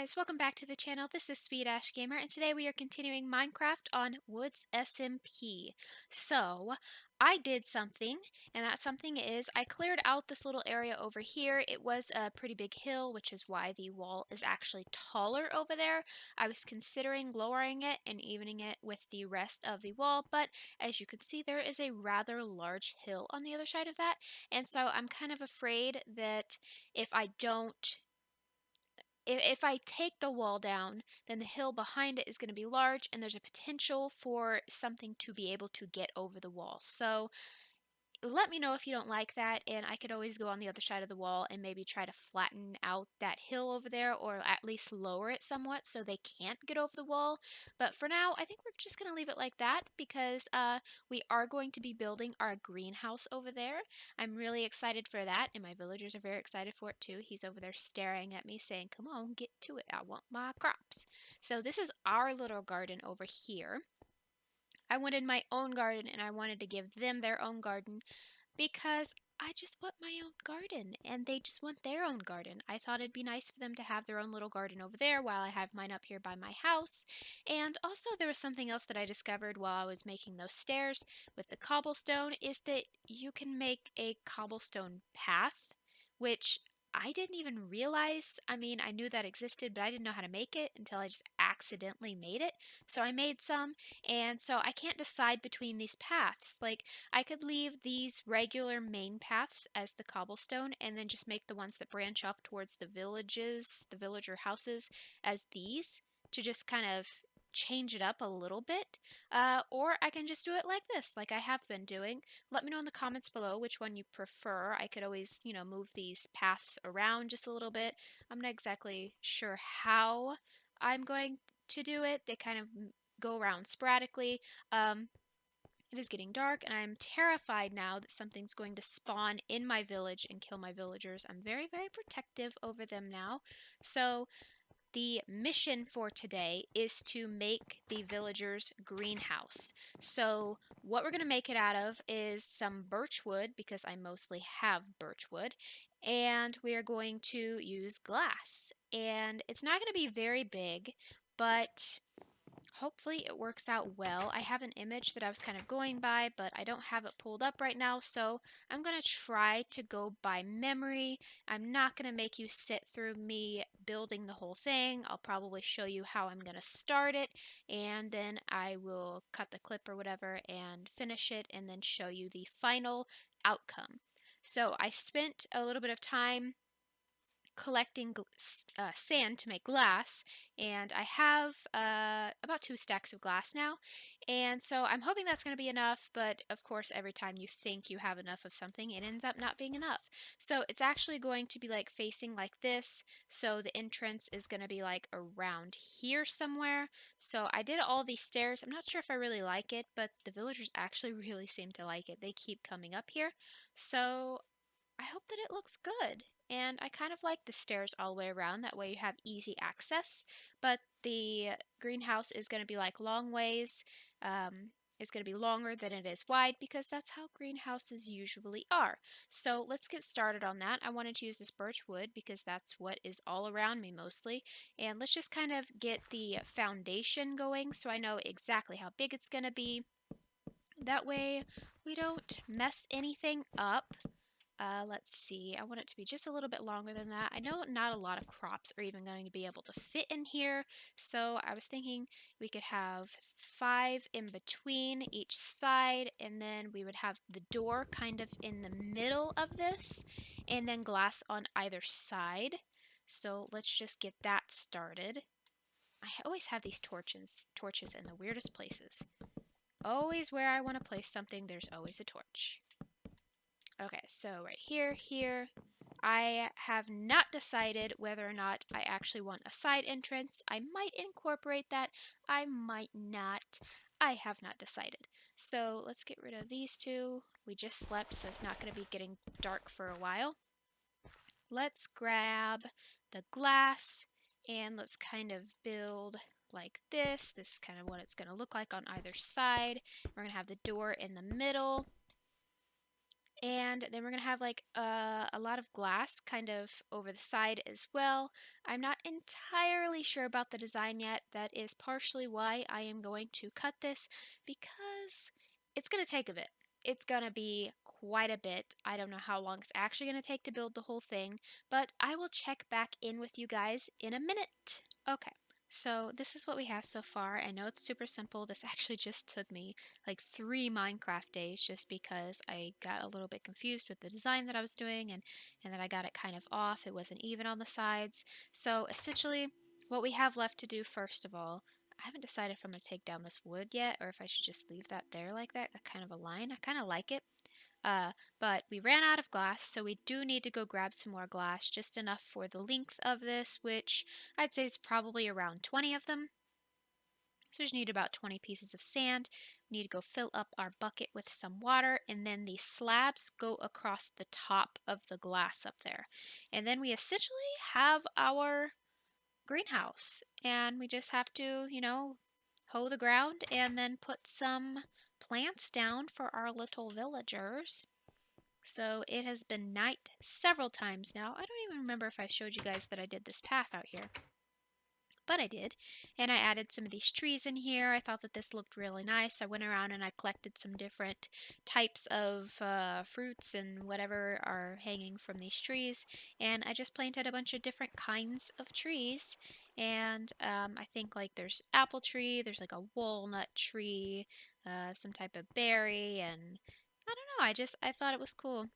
guys, welcome back to the channel. This is Speed Ash Gamer, and today we are continuing Minecraft on Woods SMP. So, I did something, and that something is I cleared out this little area over here. It was a pretty big hill, which is why the wall is actually taller over there. I was considering lowering it and evening it with the rest of the wall, but as you can see, there is a rather large hill on the other side of that, and so I'm kind of afraid that if I don't if I take the wall down, then the hill behind it is going to be large and there's a potential for something to be able to get over the wall. So let me know if you don't like that, and I could always go on the other side of the wall and maybe try to flatten out that hill over there, or at least lower it somewhat so they can't get over the wall. But for now, I think we're just going to leave it like that because we are going to be building our greenhouse over there. I'm really excited for that, and my villagers are very excited for it too. He's over there staring at me saying, "Come on, get to it. I want my crops." So this is our little garden over here. I wanted my own garden and I wanted to give them their own garden because I just want my own garden and they just want their own garden. I thought it'd be nice for them to have their own little garden over there while I have mine up here by my house. And also there was something else that I discovered while I was making those stairs with the cobblestone is that you can make a cobblestone path, which I didn't even realize. I mean, I knew that existed, but I didn't know how to make it until I just accidentally made it. So I made some, and so I can't decide between these paths. Like, I could leave these regular main paths as the cobblestone and then just make the ones that branch off towards the villages, the villager houses, as these to just kind of change it up a little bit. Or I can just do it like this, like I have been doing. Let me know in the comments below which one you prefer. I could always, move these paths around just a little bit. I'm not exactly sure how I'm going to do it. They kind of go around sporadically. It is getting dark, and I'm terrified now that something's going to spawn in my village and kill my villagers. I'm very, very protective over them now. So, the mission for today is to make the villagers' greenhouse. So, what we're going to make it out of is some birch wood, because I mostly have birch wood, and we are going to use glass. And it's not going to be very big, but hopefully it works out well. I have an image that I was kind of going by, but I don't have it pulled up right now, so I'm going to try to go by memory. I'm not going to make you sit through me building the whole thing. I'll probably show you how I'm going to start it, and then I will cut the clip or whatever and finish it, and then show you the final outcome. So I spent a little bit of time collecting sand to make glass, and I have about 2 stacks of glass now, and so I'm hoping that's going to be enough, but of course every time you think you have enough of something it ends up not being enough. So it's actually going to be like facing like this, so the entrance is going to be like around here somewhere. So I did all these stairs. I'm not sure if I really like it, but the villagers actually really seem to like it. They keep coming up here, so I hope that it looks good. And I kind of like the stairs all the way around, that way you have easy access. But the greenhouse is going to be like long ways. It's going to be longer than it is wide because that's how greenhouses usually are. So let's get started on that. I wanted to use this birch wood because that's what is all around me mostly. And let's just kind of get the foundation going so I know exactly how big it's going to be. That way we don't mess anything up. Let's see, I want it to be just a little bit longer than that. I know not a lot of crops are even going to be able to fit in here, so I was thinking we could have 5 in between each side, and then we would have the door kind of in the middle of this, and then glass on either side. So let's just get that started. I always have these torches in the weirdest places. Always where I want to place something, there's always a torch. Okay, so right here, here, I have not decided whether or not I actually want a side entrance. I might incorporate that. I might not. I have not decided. So let's get rid of these two. We just slept, so it's not going to be getting dark for a while. Let's grab the glass and let's kind of build like this. This is kind of what it's going to look like on either side. We're going to have the door in the middle. And then we're going to have like a lot of glass kind of over the side as well. I'm not entirely sure about the design yet. That is partially why I am going to cut this, because it's going to take a bit. It's going to be quite a bit. I don't know how long it's actually going to take to build the whole thing, but I will check back in with you guys in a minute. Okay. So this is what we have so far. I know it's super simple. This actually just took me like 3 Minecraft days just because I got a little bit confused with the design that I was doing, and then I got it kind of off. It wasn't even on the sides. So essentially what we have left to do, first of all, I haven't decided if I'm going to take down this wood yet or if I should just leave that there like that, kind of a line. I kind of like it. But we ran out of glass, so we do need to go grab some more glass, just enough for the length of this, which I'd say is probably around 20 of them. So we just need about 20 pieces of sand. We need to go fill up our bucket with some water, and then the slabs go across the top of the glass up there. And then we essentially have our greenhouse, and we just have to, hoe the ground and then put some plants down for our little villagers. So it has been night several times now. I don't even remember if I showed you guys that I did this path out here, but I did. And I added some of these trees in here. I thought that this looked really nice. I went around and I collected some different types of fruits and whatever are hanging from these trees. And I just planted a bunch of different kinds of trees. And I think like there's apple tree, there's like a walnut tree, some type of berry, and I don't know. I thought it was cool.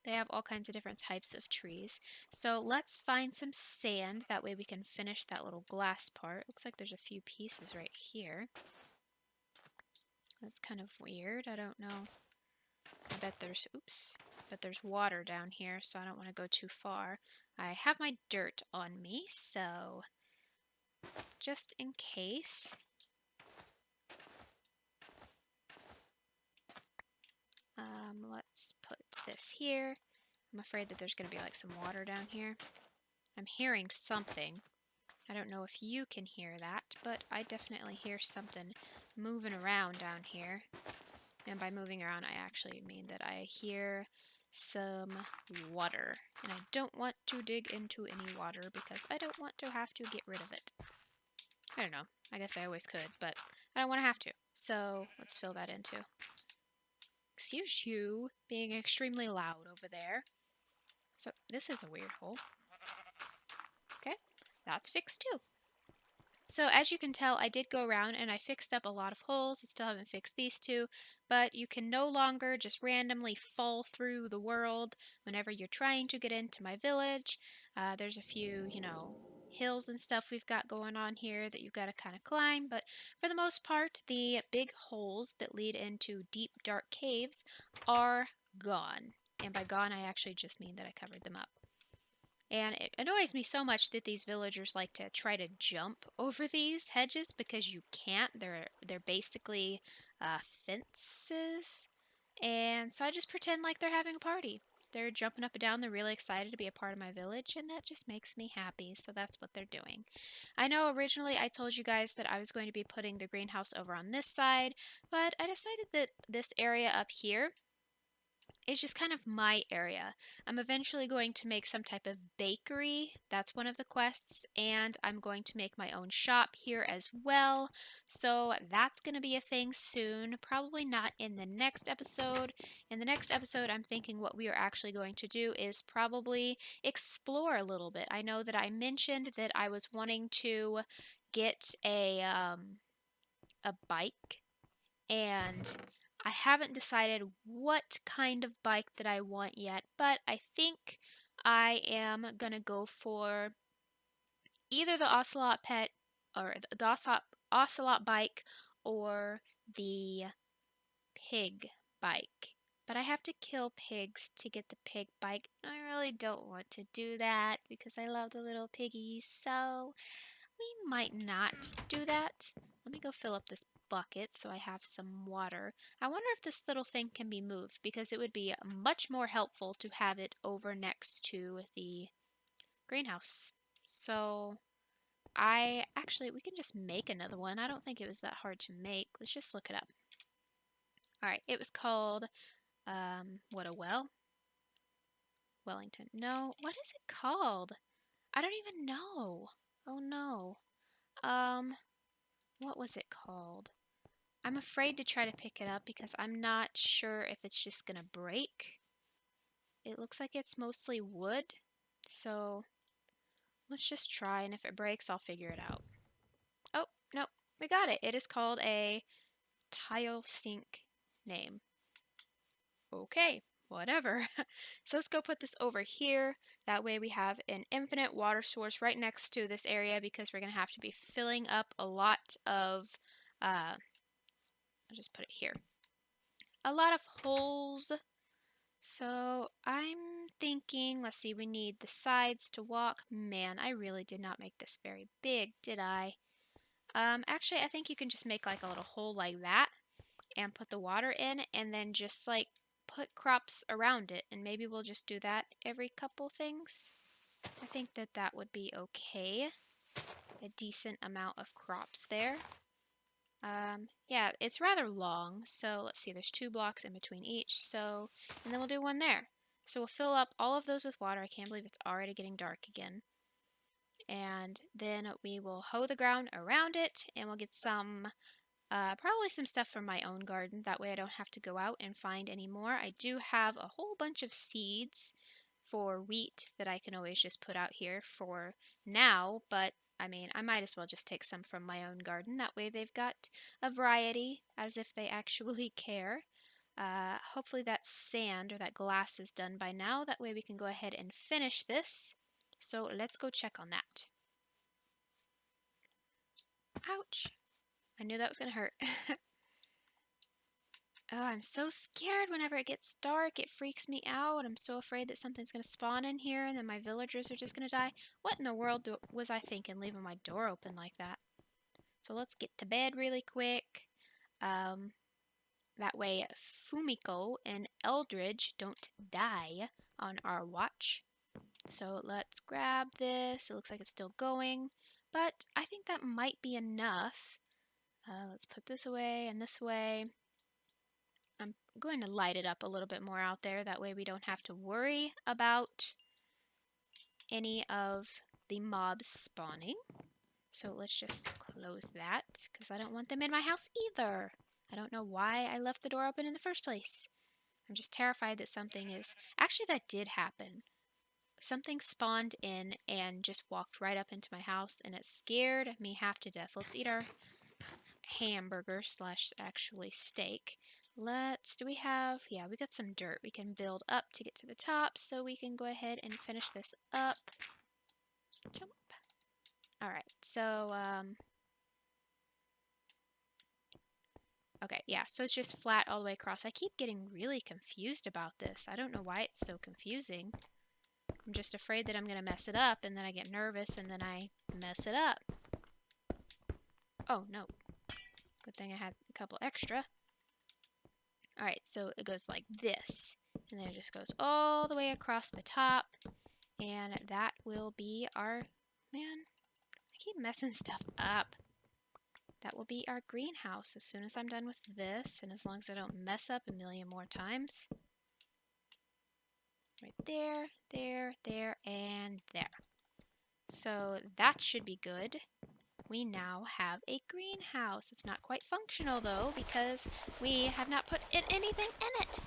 They have all kinds of different types of trees. So let's find some sand. That way we can finish that little glass part. Looks like there's a few pieces right here. That's kind of weird. I don't know. I bet there's water down here, so I don't want to go too far. I have my dirt on me, so just in case. Let's put this here. I'm afraid that there's going to be like some water down here. I'm hearing something. I don't know if you can hear that, but I definitely hear something moving around down here. And by moving around, I actually mean that I hear some water. And I don't want to dig into any water because I don't want to have to get rid of it. I don't know. I guess I always could, but I don't want to have to. So let's fill that in too. Excuse you being extremely loud over there. So this is a weird hole. Okay, that's fixed too. So as you can tell, I did go around and I fixed up a lot of holes. I still haven't fixed these two, but you can no longer just randomly fall through the world whenever you're trying to get into my village. There's a few, hills and stuff we've got going on here that you've got to kind of climb, but for the most part, the big holes that lead into deep, dark caves are gone. And by gone, I actually just mean that I covered them up. And it annoys me so much that these villagers like to try to jump over these hedges because you can't. They're basically fences. And so I just pretend like they're having a party. They're jumping up and down. They're really excited to be a part of my village, and that just makes me happy. So that's what they're doing. I know originally I told you guys that I was going to be putting the greenhouse over on this side, but I decided that this area up here, it's just kind of my area. I'm eventually going to make some type of bakery. That's one of the quests. And I'm going to make my own shop here as well. So that's going to be a thing soon. Probably not in the next episode. In the next episode, I'm thinking what we are actually going to do is probably explore a little bit. I know that I mentioned that I was wanting to get a bike, and I haven't decided what kind of bike that I want yet, but I think I am gonna go for either the Ocelot pet or the Ocelot bike or the pig bike. But I have to kill pigs to get the pig bike, and I really don't want to do that because I love the little piggies, so we might not do that. Let me go fill up this bucket so I have some water. I wonder if this little thing can be moved because it would be much more helpful to have it over next to the greenhouse. So we can just make another one. I don't think it was that hard to make. Let's just look it up. All right, it was called What a well? Wellington. No, what is it called? I don't even know. Oh no. Um, what was it called? I'm afraid to try to pick it up because I'm not sure if it's just gonna break. It looks like it's mostly wood, so let's just try, and if it breaks, I'll figure it out. Oh, no, we got it. It is called a tile sink name. Okay, whatever. So let's go put this over here. That way we have an infinite water source right next to this area because we're going to have to be filling up a lot of, I'll just put it here, a lot of holes. So I'm thinking, let's see, we need the sides to walk. Man, I really did not make this very big, did I? Actually, I think you can just make like a little hole like that and put the water in and then just like put crops around it, and maybe we'll just do that every couple things. I think that that would be okay. A decent amount of crops there. Yeah, it's rather long, so let's see, there's 2 blocks in between each, so, and then we'll do one there. So we'll fill up all of those with water. I can't believe it's already getting dark again. And then we will hoe the ground around it, and we'll get some probably some stuff from my own garden. That way I don't have to go out and find any more. I do have a whole bunch of seeds for wheat that I can always just put out here for now, but I mean, I might as well just take some from my own garden. That way they've got a variety as if they actually care. Hopefully that sand or that glass is done by now. That way we can go ahead and finish this. So let's go check on that. Ouch. I knew that was going to hurt. Oh, I'm so scared whenever it gets dark. It freaks me out. I'm so afraid that something's going to spawn in here and then my villagers are just going to die. What in the world was I thinking, leaving my door open like that? So let's get to bed really quick. That way Fumiko and Eldridge don't die on our watch. So let's grab this. It looks like it's still going, but I think that might be enough. Let's put this away and this way. I'm going to light it up a little bit more out there. That way we don't have to worry about any of the mobs spawning. So let's just close that because I don't want them in my house either. I don't know why I left the door open in the first place. I'm just terrified that something is... Actually, that did happen. Something spawned in and just walked right up into my house, and it scared me half to death. Let's eat our hamburger slash actually steak. Do we have, yeah, we got some dirt. We can build up to get to the top, so we can go ahead and finish this up. Jump. Alright, so, okay, yeah, so it's just flat all the way across. I keep getting really confused about this. I don't know why it's so confusing. I'm just afraid that I'm going to mess it up, and then I get nervous, and then I mess it up. Oh, no. Good thing I had a couple extra. Alright, so it goes like this, and then it just goes all the way across the top, and that will be our, man, I keep messing stuff up. That will be our greenhouse as soon as I'm done with this, and as long as I don't mess up a million more times. Right there, there, there, and there. So that should be good. We now have a greenhouse. It's not quite functional though because we have not put anything in it.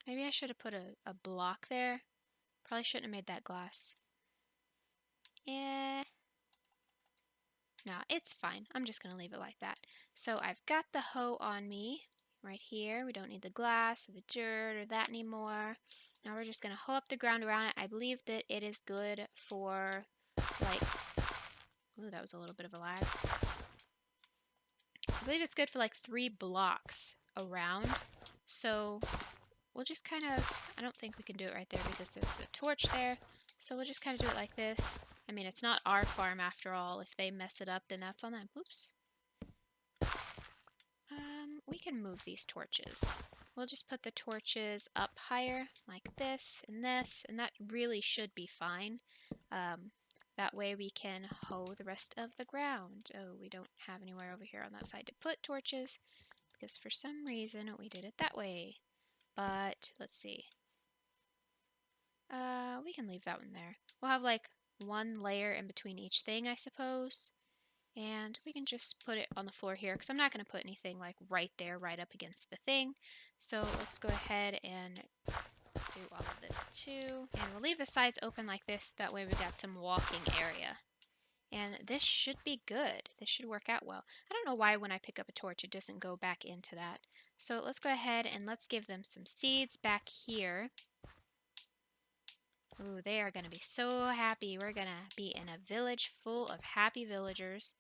Maybe I should have put a block there. Probably shouldn't have made that glass. No, it's fine. I'm just going to leave it like that. So I've got the hoe on me right here. We don't need the glass or the dirt or that anymore. Now we're just going to hoe up the ground around it. I believe that it is good for, like, ooh, that was a little bit of a lag. I believe it's good for like 3 blocks around. So we'll just kind of, I don't think we can do it right there because there's the torch there. So we'll just kind of do it like this. I mean, it's not our farm after all. If they mess it up, then that's on them. Oops. We can move these torches. We'll just put the torches up higher like this, and that really should be fine. That way we can hoe the rest of the ground. Oh, we don't have anywhere over here on that side to put torches because for some reason we did it that way. But let's see. We can leave that one there. We'll have like one layer in between each thing, I suppose. And we can just put it on the floor here because I'm not going to put anything like right there, right up against the thing. So let's go ahead and do all of this too. And we'll leave the sides open like this. That way we got some walking area. And this should be good. This should work out well. I don't know why when I pick up a torch it doesn't go back into that. So let's go ahead and let's give them some seeds back here. Ooh, they are going to be so happy. We're going to be in a village full of happy villagers.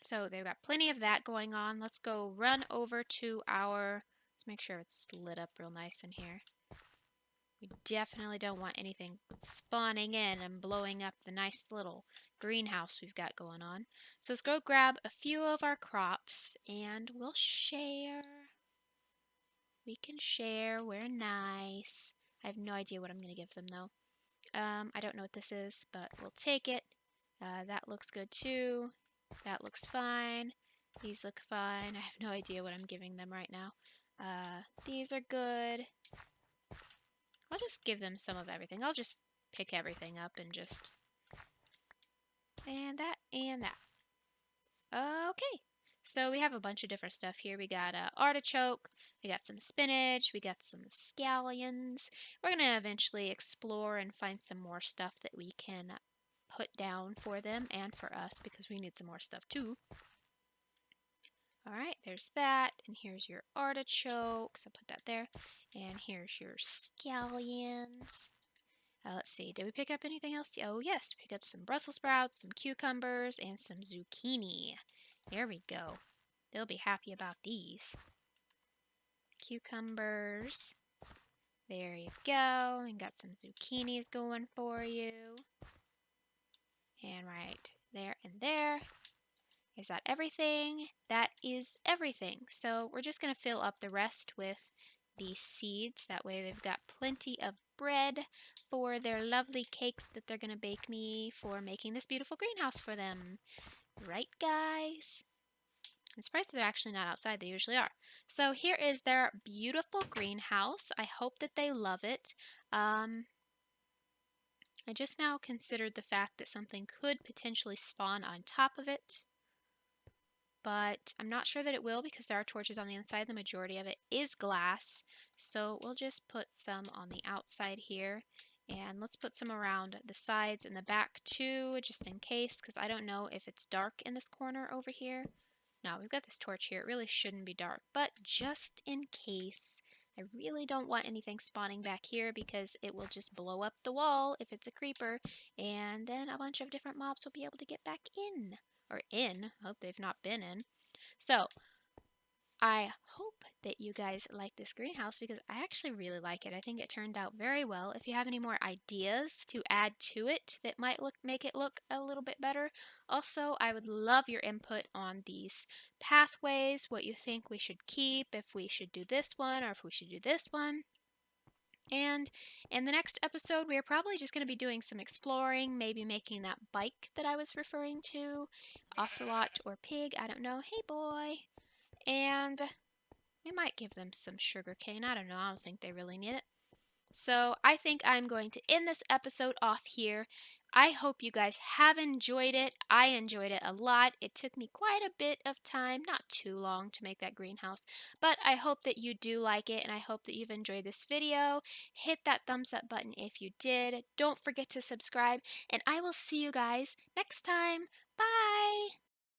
So they've got plenty of that going on. Let's go run over to our... Let's make sure it's lit up real nice in here. We definitely don't want anything spawning in and blowing up the nice little greenhouse we've got going on. So let's go grab a few of our crops and we'll share. We can share. We're nice. I have no idea what I'm going to give them though. I don't know what this is, but we'll take it. That looks good too. That looks fine. These look fine. I have no idea what I'm giving them right now. These are good. I'll just give them some of everything. I'll just pick everything up and just... And that, and that. Okay. So we have a bunch of different stuff here. We got artichoke, we got some spinach, we got some scallions. We're going to eventually explore and find some more stuff that we can put down for them and for us because we need some more stuff too. Alright, there's that, and here's your artichoke, so put that there, and here's your scallions. Let's see, did we pick up anything else? Oh yes, pick up some Brussels sprouts, some cucumbers, and some zucchini. There we go. They'll be happy about these. Cucumbers. There you go, and got some zucchinis going for you. And right there and there. Is that everything? That is everything. So we're just going to fill up the rest with the seeds. That way they've got plenty of bread for their lovely cakes that they're going to bake me for making this beautiful greenhouse for them. Right, guys? I'm surprised they're actually not outside. They usually are. So here is their beautiful greenhouse. I hope that they love it. I just now considered the fact that something could potentially spawn on top of it. But I'm not sure that it will because there are torches on the inside. The majority of it is glass. So we'll just put some on the outside here. And let's put some around the sides and the back too, just in case, because I don't know if it's dark in this corner over here. No, we've got this torch here. It really shouldn't be dark, but just in case. I really don't want anything spawning back here because it will just blow up the wall if it's a creeper, and then a bunch of different mobs will be able to get back in. Or in. I hope they've not been in. So, I hope that you guys like this greenhouse because I actually really like it. I think it turned out very well. If you have any more ideas to add to it that might make it look a little bit better, also I would love your input on these pathways, what you think we should keep, if we should do this one or if we should do this one. And in the next episode, we are probably just going to be doing some exploring, maybe making that bike that I was referring to, ocelot or pig, I don't know. Hey, boy. And we might give them some sugar cane. I don't know. I don't think they really need it. So I think I'm going to end this episode off here. I hope you guys have enjoyed it. I enjoyed it a lot. It took me quite a bit of time, not too long to make that greenhouse, but I hope that you do like it and I hope that you've enjoyed this video. Hit that thumbs up button if you did. Don't forget to subscribe and I will see you guys next time. Bye!